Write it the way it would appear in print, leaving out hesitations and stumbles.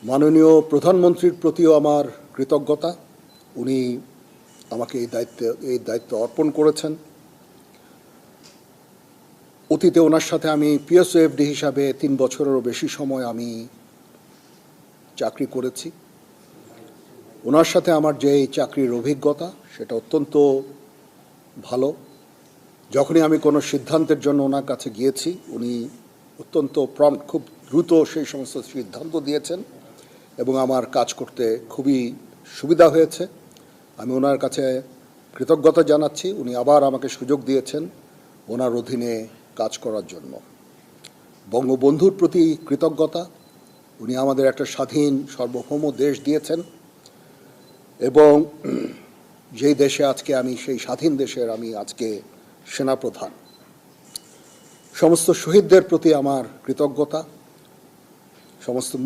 মাননীয় প্রধানমন্ত্রীর প্রতিও আমার কৃতজ্ঞতা। উনি আমাকে এই দায়িত্ব অর্পণ করেছেন। অতীতে ওনার সাথে আমি পিএসওএফডি হিসাবে 3 বছরেরও বেশি সময় আমি চাকরি করেছি। ওনার সাথে আমার যে চাকরির অভিজ্ঞতা সেটা অত্যন্ত ভালো। যখনই আমি কোনো সিদ্ধান্তের জন্য ওনার কাছে গিয়েছি, উনি অত্যন্ত প্রম্প্ট, খুব দ্রুত সেই সমস্ত সিদ্ধান্ত দিয়েছেন এবং আমার কাজ করতে খুবই সুবিধা হয়েছে। আমি ওনার কাছে কৃতজ্ঞতা জানাচ্ছি। উনি আবার আমাকে সুযোগ দিয়েছেন ওনার অধীনে কাজ করার জন্য। বঙ্গবন্ধুর প্রতি কৃতজ্ঞতা। উনি আমাদের একটা স্বাধীন সার্বভৌম দেশ দিয়েছেন এবং যেই দেশে আজকে আমি, সেই স্বাধীন দেশের আমি আজকে সেনাপ্রধান। সমস্ত শহীদদের প্রতি আমার কৃতজ্ঞতা। সমস্ত